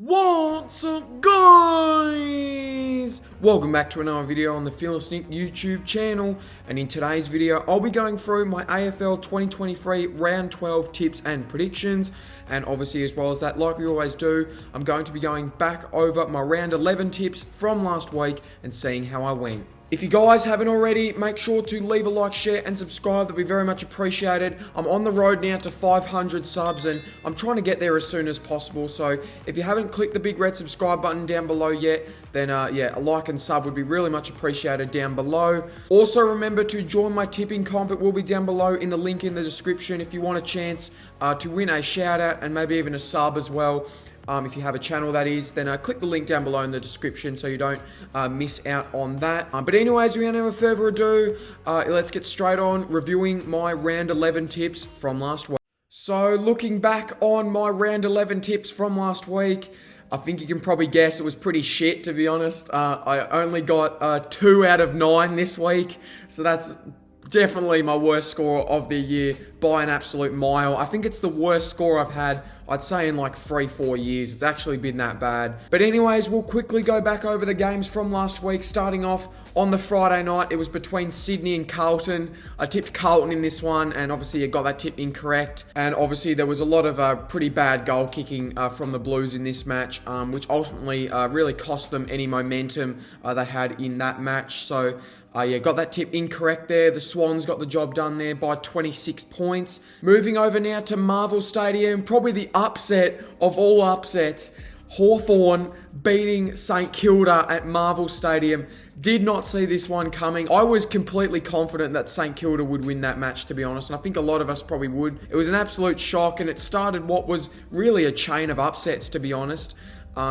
What's up, guys? Welcome back to another video on the Fearless Nick YouTube channel, and in today's video I'll be going through my AFL 2023 round 12 tips and predictions, and obviously as well as that, like we always do, I'm going to be going back over my round 11 tips from last week and seeing how I went. If you guys haven't already, make sure to leave a like, share, and subscribe. That'd be very much appreciated. I'm on the road now to 500 subs, and I'm trying to get there as soon as possible. So if you haven't clicked the big red subscribe button down below yet, then yeah, a like and sub would be really much appreciated down below. Also remember to join my tipping comp. It will be down below in the link in the description if you want a chance to win a shout out and maybe even a sub as well. If you have a channel, that is, then click the link down below in the description so you don't miss out on that. But anyways, without further ado, let's get straight on reviewing my round 11 tips from last week. So looking back on my round 11 tips from last week, I think you can probably guess it was pretty shit, to be honest. I only got 2 out of 9 this week, so that's definitely my worst score of the year by an absolute mile. I think it's the worst score I've had, I'd say, in like 3-4 years. It's actually been that bad. But anyways, we'll quickly go back over the games from last week, starting off on the Friday night. It was between Sydney and Carlton. I tipped Carlton in this one, and obviously I got that tip incorrect. And obviously there was a lot of pretty bad goal kicking from the Blues in this match, which ultimately really cost them any momentum they had in that match. So yeah, got that tip incorrect there. The Swans got the job done there by 26 points. Moving over now to Marvel Stadium, probably the upset of all upsets. Hawthorn beating St Kilda at Marvel Stadium. Did not see this one coming. I was completely confident that St Kilda would win that match, to be honest, and I think a lot of us probably would. It was an absolute shock, and it started what was really a chain of upsets, to be honest.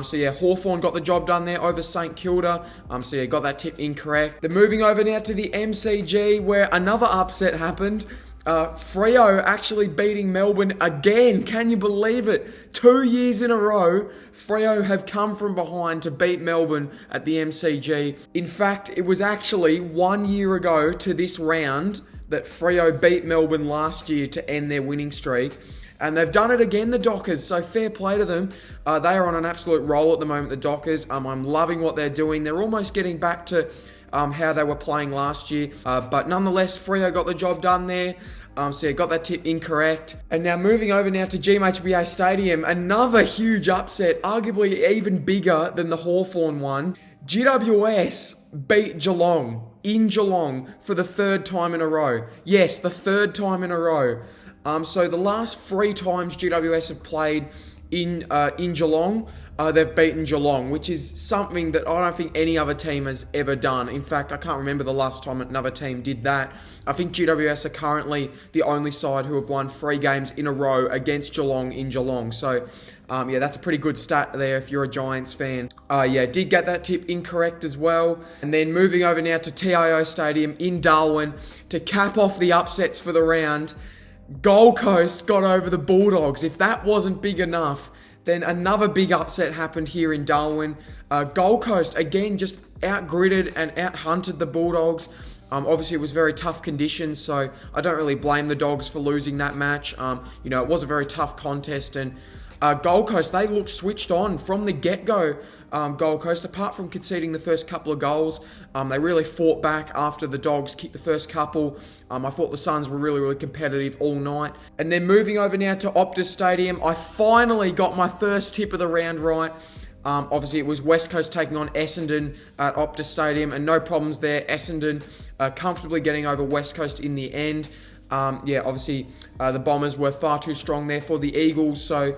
So yeah, Hawthorn got the job done there over St Kilda. So yeah, got that tip incorrect. Then moving over now to the MCG, where another upset happened. Freo actually beating Melbourne again. Can you believe it? 2 years in a row, Freo have come from behind to beat Melbourne at the MCG. In fact, it was actually 1 year ago to this round that Freo beat Melbourne last year to end their winning streak. And they've done it again, the Dockers, so fair play to them. They are on an absolute roll at the moment, the Dockers. I'm loving what they're doing. They're almost getting back to how they were playing last year. But nonetheless, Freo got the job done there. So yeah, got that tip incorrect. And now moving over now to GMHBA Stadium, another huge upset, arguably even bigger than the Hawthorn one. GWS beat Geelong in Geelong for the 3rd time in a row. Yes, the 3rd time in a row. So the last 3 times GWS have played in Geelong, they've beaten Geelong, which is something that I don't think any other team has ever done. In fact, I can't remember the last time another team did that. I think GWS are currently the only side who have won 3 games in a row against Geelong in Geelong. So yeah, that's a pretty good stat there if you're a Giants fan. Yeah, did get that tip incorrect as well. And then moving over now to TIO Stadium in Darwin to cap off the upsets for the round. Gold Coast got over the Bulldogs. If that wasn't big enough, then another big upset happened here in Darwin. Gold Coast, again, just out-gridded and out-hunted the Bulldogs. Obviously, it was very tough conditions, so I don't really blame the Dogs for losing that match. You know, it was a very tough contest, and Gold Coast, they looked switched on from the get-go. Gold Coast, apart from conceding the first couple of goals, they really fought back after the Dogs kicked the first couple. I thought the Suns were really, really competitive all night. And then moving over now to Optus Stadium, I finally got my first tip of the round right. Obviously, it was West Coast taking on Essendon at Optus Stadium, and no problems there. Essendon comfortably getting over West Coast in the end. Yeah, obviously, the Bombers were far too strong there for the Eagles. So,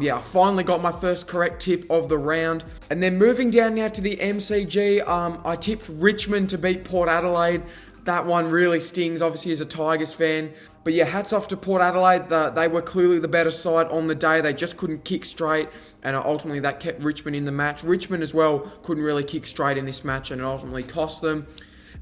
yeah, I finally got my first correct tip of the round. And then moving down now to the MCG, I tipped Richmond to beat Port Adelaide. That one really stings, obviously, as a Tigers fan. But yeah, hats off to Port Adelaide. They were clearly the better side on the day. They just couldn't kick straight, and ultimately that kept Richmond in the match. Richmond as well couldn't really kick straight in this match, and it ultimately cost them.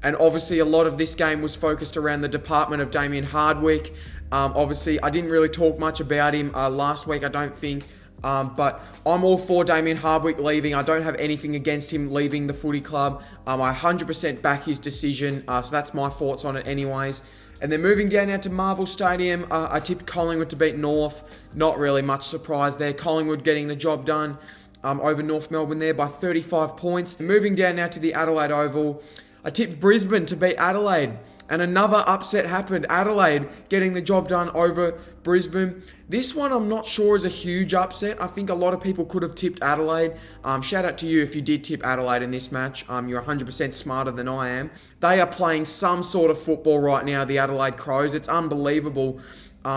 And obviously a lot of this game was focused around the department of Damien Hardwick. Obviously, I didn't really talk much about him last week, I don't think. But I'm all for Damien Hardwick leaving. I don't have anything against him leaving the footy club. I 100% back his decision. So that's my thoughts on it anyways. And then moving down now to Marvel Stadium, I tipped Collingwood to beat North. Not really much surprise there. Collingwood getting the job done. over North Melbourne there by 35 points. Moving down now to the Adelaide Oval, I tipped Brisbane to beat Adelaide. And another upset happened. Adelaide getting the job done over Brisbane. This one I'm not sure is a huge upset. I think a lot of people could have tipped Adelaide. Shout out to you if you did tip Adelaide in this match. You're 100% smarter than I am. They are playing some sort of football right now, the Adelaide Crows. It's unbelievable,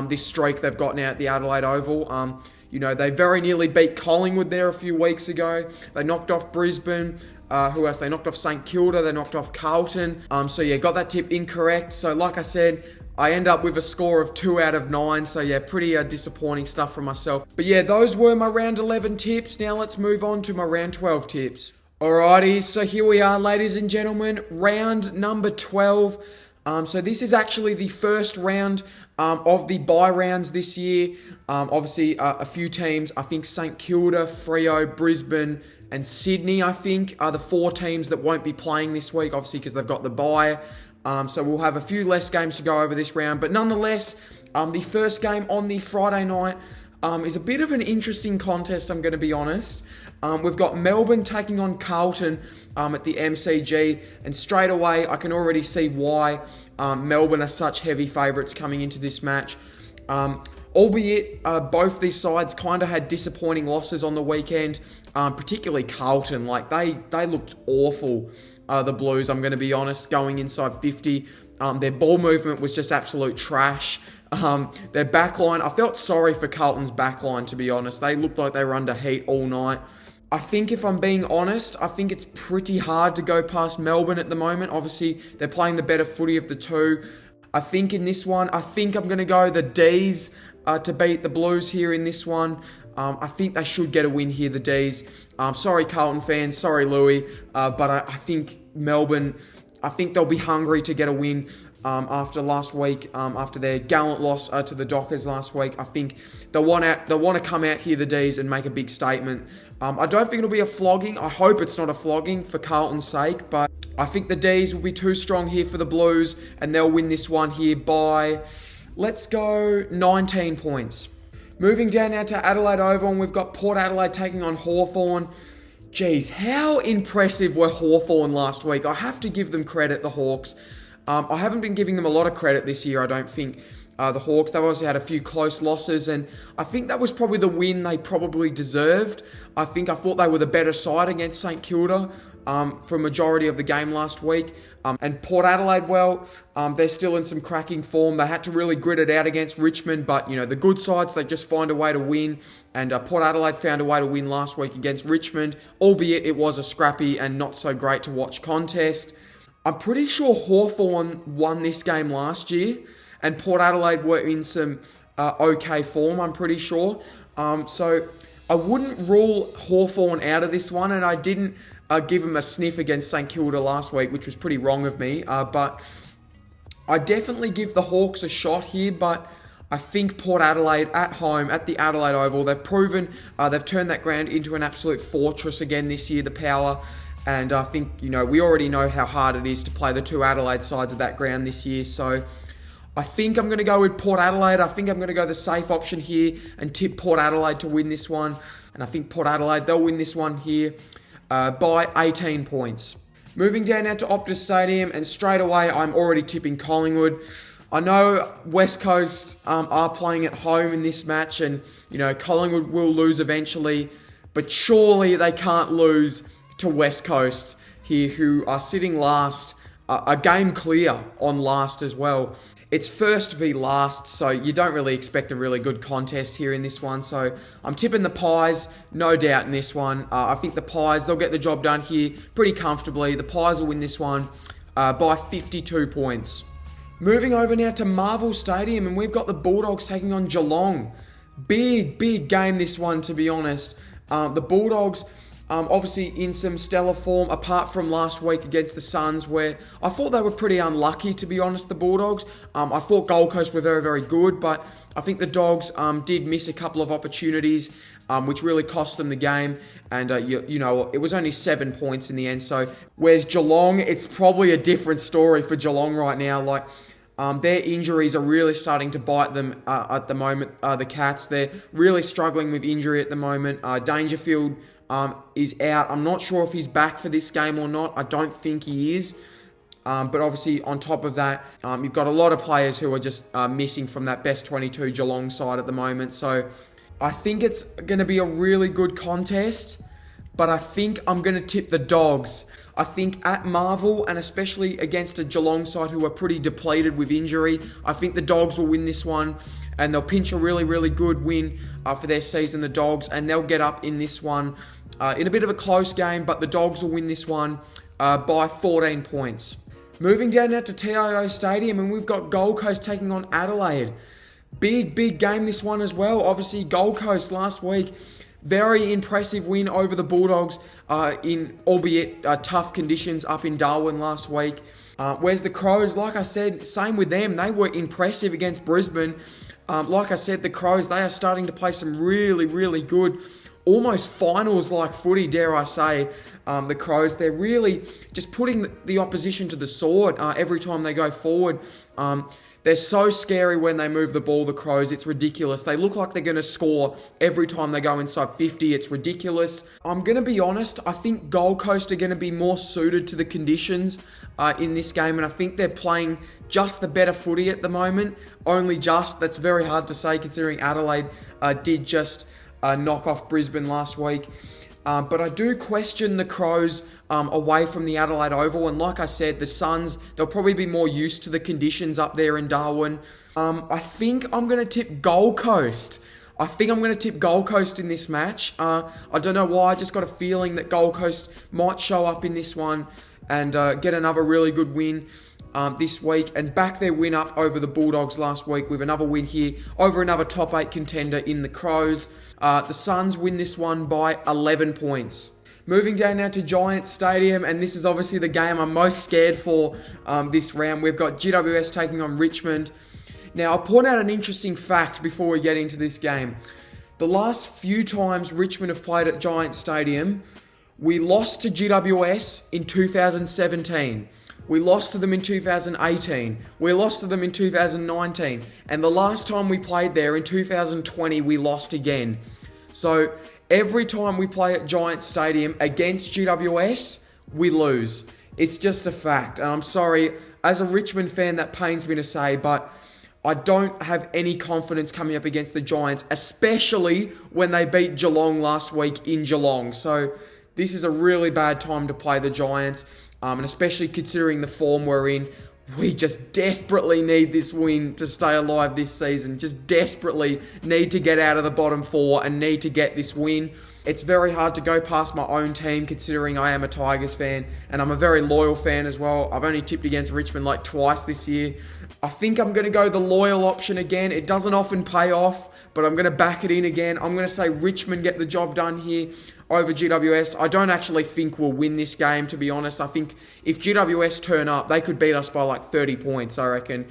this streak they've got now at the Adelaide Oval. They very nearly beat Collingwood there a few weeks ago. They knocked off Brisbane. Who else? They knocked off St Kilda. They knocked off Carlton. So yeah, got that tip incorrect. So like I said, I end up with a score of 2 out of 9. So yeah, pretty disappointing stuff from myself. But yeah, those were my round 11 tips. Now let's move on to my round 12 tips. Alrighty, so here we are, ladies and gentlemen. Round number 12. So this is actually the first round of the bye rounds this year. Obviously, a few teams, I think St Kilda, Freo, Brisbane, and Sydney, I think, are the 4 teams that won't be playing this week, obviously, because they've got the bye. So we'll have a few less games to go over this round. But nonetheless, the first game on the Friday night is a bit of an interesting contest, I'm going to be honest. We've got Melbourne taking on Carlton at the MCG. And straight away, I can already see why Melbourne are such heavy favourites coming into this match. Albeit, both these sides kind of had disappointing losses on the weekend, particularly Carlton. Like, they looked awful, the Blues, I'm going to be honest, going inside 50. Their ball movement was just absolute trash. Their backline, I felt sorry for Carlton's backline, to be honest. They looked like they were under heat all night. I think if I'm being honest, I think it's pretty hard to go past Melbourne at the moment. Obviously, they're playing the better footy of the two. I think in this one, I think I'm going to go the D's to beat the Blues here in this one. I think they should get a win here, the D's. Sorry, Carlton fans. Sorry, Louis. But I think Melbourne, I think they'll be hungry to get a win after last week, after their gallant loss to the Dockers last week. I think they'll want to come out here, the D's, and make a big statement. I don't think it'll be a flogging. I hope it's not a flogging for Carlton's sake, but I think the D's will be too strong here for the Blues, and they'll win this one here by, let's go, 19 points. Moving down now to Adelaide Oval, and we've got Port Adelaide taking on Hawthorn. Geez, how impressive were Hawthorn last week? I have to give them credit, the Hawks. I haven't been giving them a lot of credit this year, I don't think. The Hawks, they've obviously had a few close losses, and I think that was probably the win they probably deserved. I thought they were the better side against St Kilda for a majority of the game last week. And Port Adelaide, well, they're still in some cracking form. They had to really grit it out against Richmond, but, the good sides, they just find a way to win. And Port Adelaide found a way to win last week against Richmond, albeit it was a scrappy and not so great to watch contest. I'm pretty sure Hawthorn won this game last year, and Port Adelaide were in some okay form, I'm pretty sure. So I wouldn't rule Hawthorn out of this one, and I didn't give them a sniff against St Kilda last week, which was pretty wrong of me. But I definitely give the Hawks a shot here, but I think Port Adelaide at home, at the Adelaide Oval, they've proven, they've turned that ground into an absolute fortress again this year, the Power. And I think, we already know how hard it is to play the two Adelaide sides of that ground this year. So I think I'm going to go with Port Adelaide. I think I'm going to go the safe option here and tip Port Adelaide to win this one. And I think Port Adelaide, they'll win this one here by 18 points. Moving down now to Optus Stadium, and straight away I'm already tipping Collingwood. I know West Coast are playing at home in this match, and Collingwood will lose eventually, but surely they can't lose to West Coast here, who are sitting last, a game clear on last as well. It's first v last, so you don't really expect a really good contest here in this one. So I'm tipping the Pies, no doubt in this one. I think the Pies, they'll get the job done here pretty comfortably. The Pies will win this one by 52 points. Moving over now to Marvel Stadium, and we've got the Bulldogs taking on Geelong. Big game this one, to be honest. The Bulldogs, obviously in some stellar form, apart from last week against the Suns, where I thought they were pretty unlucky, to be honest, the Bulldogs. I thought Gold Coast were very, very good, but I think the Dogs did miss a couple of opportunities, which really cost them the game. And, it was only 7 points in the end. So, whereas Geelong, it's probably a different story for Geelong right now. Like, Their injuries are really starting to bite them at the moment. The Cats, they're really struggling with injury at the moment. Dangerfield is out. I'm not sure if he's back for this game or not. I don't think he is. But obviously, on top of that, you've got a lot of players who are just missing from that best 22 Geelong side at the moment. So I think it's going to be a really good contest. But I think I'm going to tip the Dogs. I think at Marvel, and especially against a Geelong side who are pretty depleted with injury, I think the Dogs will win this one. And they'll pinch a really, really good win for their season, the Dogs. And they'll get up in this one in a bit of a close game. But the Dogs will win this one by 14 points. Moving down now to TIO Stadium, and we've got Gold Coast taking on Adelaide. Big game this one as well. Obviously, Gold Coast last week, very impressive win over the Bulldogs in albeit tough conditions up in Darwin last week. Whereas the Crows, like I said, same with them. They were impressive against Brisbane. Like I said, the Crows, they are starting to play some really, really good, almost finals-like footy, dare I say. The Crows, they're really just putting the opposition to the sword every time they go forward. They're so scary when they move the ball, the Crows. It's ridiculous. They look like they're going to score every time they go inside 50. It's ridiculous. I'm going to be honest. I think Gold Coast are going to be more suited to the conditions in this game. And I think they're playing just the better footy at the moment. Only just. That's very hard to say considering Adelaide did just knock off Brisbane last week. But I do question the Crows away from the Adelaide Oval. And like I said, the Suns, they'll probably be more used to the conditions up there in Darwin. I think I'm going to tip Gold Coast. I think I'm going to tip Gold Coast in this match. I don't know why. I just got a feeling that Gold Coast might show up in this one and get another really good win this week and back their win up over the Bulldogs last week with another win here over another top 8 contender in the Crows. The Suns win this one by 11 points. Moving down now to Giants Stadium, and this is obviously the game I'm most scared for this round. We've got GWS taking on Richmond. Now, I'll point out an interesting fact before we get into this game. The last few times Richmond have played at Giants Stadium, we lost to GWS in 2017. We lost to them in 2018. We lost to them in 2019. And the last time we played there in 2020, we lost again. So every time we play at Giants Stadium against GWS, we lose. It's just a fact. And I'm sorry, as a Richmond fan, that pains me to say, but I don't have any confidence coming up against the Giants, especially when they beat Geelong last week in Geelong. So this is a really bad time to play the Giants. And especially considering the form we're in, we just desperately need this win to stay alive this season. Just desperately need to get out of the bottom 4 and need to get this win. It's very hard to go past my own team considering I am a Tigers fan and I'm a very loyal fan as well. I've only tipped against Richmond like twice this year. I think I'm going to go the loyal option again. It doesn't often pay off, but I'm going to back it in again. I'm going to say Richmond get the job done here over GWS. I don't actually think we'll win this game, to be honest. I think if GWS turn up, they could beat us by like 30 points, I reckon.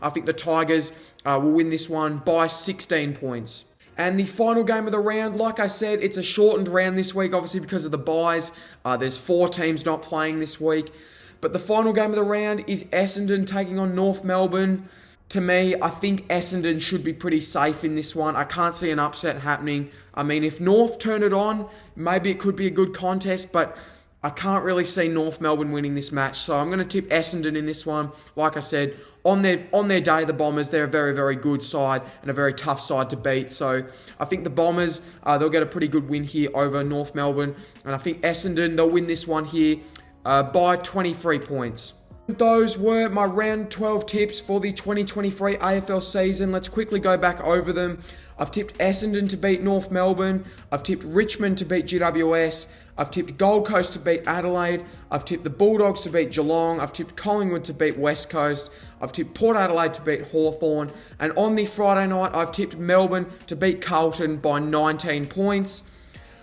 I think the Tigers will win this one by 16 points. And the final game of the round, like I said, it's a shortened round this week, obviously because of the buys. There's 4 teams not playing this week. But the final game of the round is Essendon taking on North Melbourne. To me, I think Essendon should be pretty safe in this one. I can't see an upset happening. I mean, if North turn it on, maybe it could be a good contest, but I can't really see North Melbourne winning this match. So I'm going to tip Essendon in this one. Like I said, on their day, the Bombers, they're a very, very good side and a very tough side to beat. So I think the Bombers, they'll get a pretty good win here over North Melbourne. And I think Essendon, they'll win this one here by 23 points. Those were my round 12 tips for the 2023 AFL season. Let's quickly go back over them. I've tipped Essendon to beat North Melbourne. I've tipped Richmond to beat GWS. I've tipped Gold Coast to beat Adelaide. I've tipped the Bulldogs to beat Geelong. I've tipped Collingwood to beat West Coast. I've tipped Port Adelaide to beat Hawthorn. And on the Friday night, I've tipped Melbourne to beat Carlton by 19 points.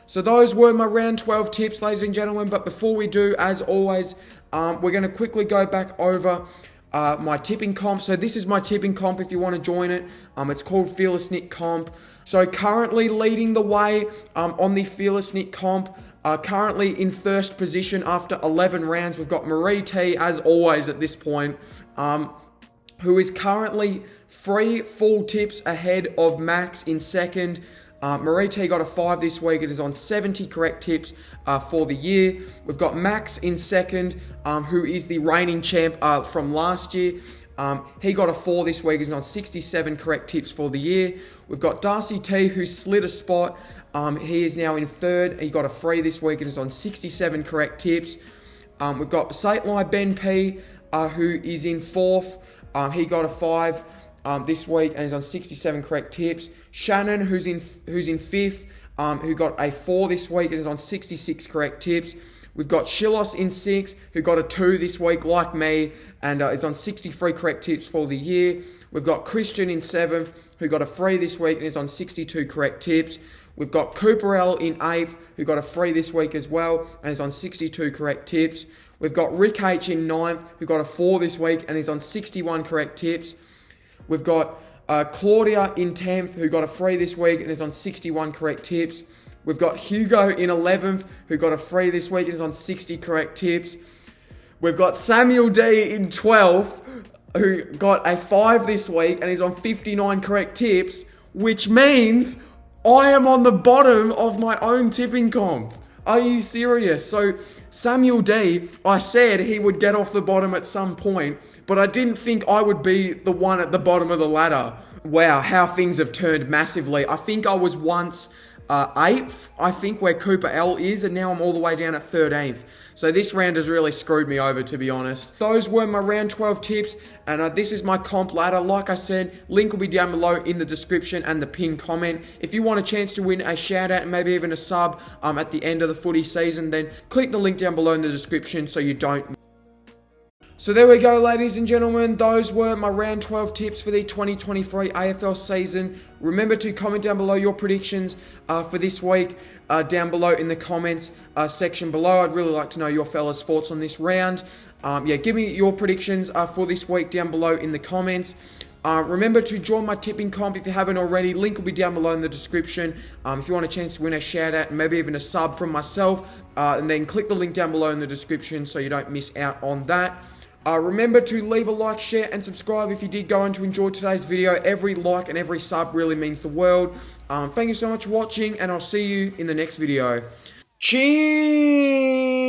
So those were my round 12 tips, ladies and gentlemen. But before we do, as always, we're going to quickly go back over my tipping comp. So this is my tipping comp if you want to join it. It's called Fearless Nick Comp. So currently leading the way on the Fearless Nick Comp. Currently in first position after 11 rounds. We've got Marie T, as always at this point. who is currently 3 full tips ahead of Max in second. Marie T got a 5 this week. It is on 70 correct tips for the year. We've got Max in second, who is the reigning champ from last year. He got a 4 this week. He's on 67 correct tips for the year. We've got Darcy T, who slid a spot. He is now in third. He got a 3 this week. It is on 67 correct tips. We've got Satelai Ben P, who is in fourth. He got a 5 this week and is on 67 correct tips. Shannon, who's in fifth, who got a 4 this week and is on 66 correct tips. We've got Shilos in 6th, who got a 2 this week, like me, and is on 63 correct tips for the year. We've got Christian in 7th, who got a 3 this week and is on 62 correct tips. We've got Cooper L in 8th, who got a 3 this week as well, and is on 62 correct tips. We've got Rick H in 9th, who got a 4 this week and is on 61 correct tips. We've got Claudia in 10th, who got a 3 this week and is on 61 correct tips. We've got Hugo in 11th, who got a 3 this week and is on 60 correct tips. We've got Samuel D in 12th, who got a 5 this week and is on 59 correct tips, which means I am on the bottom of my own tipping comp. Are you serious? So Samuel D, I said he would get off the bottom at some point, but I didn't think I would be the one at the bottom of the ladder. Wow, how things have turned massively. I think I was once 8th, I think, where Cooper L is, and now I'm all the way down at 13th. So this round has really screwed me over, to be honest. Those were my round 12 tips, and this is my comp ladder. Like I said, link will be down below in the description and the pinned comment. If you want a chance to win a shout out and maybe even a sub at the end of the footy season, then click the link down below in the description so you don't. So there we go, ladies and gentlemen. Those were my round 12 tips for the 2023 AFL season. Remember to comment down below your predictions for this week down below in the comments section below. I'd really like to know your fellas' thoughts on this round. Give me your predictions for this week down below in the comments. Remember to join my tipping comp if you haven't already. Link will be down below in the description. If you want a chance to win a shout out and maybe even a sub from myself, and then click the link down below in the description so you don't miss out on that. Remember to leave a like, share, and subscribe if you did go on to enjoy today's video. Every like and every sub really means the world. Thank you so much for watching, and I'll see you in the next video. Cheers!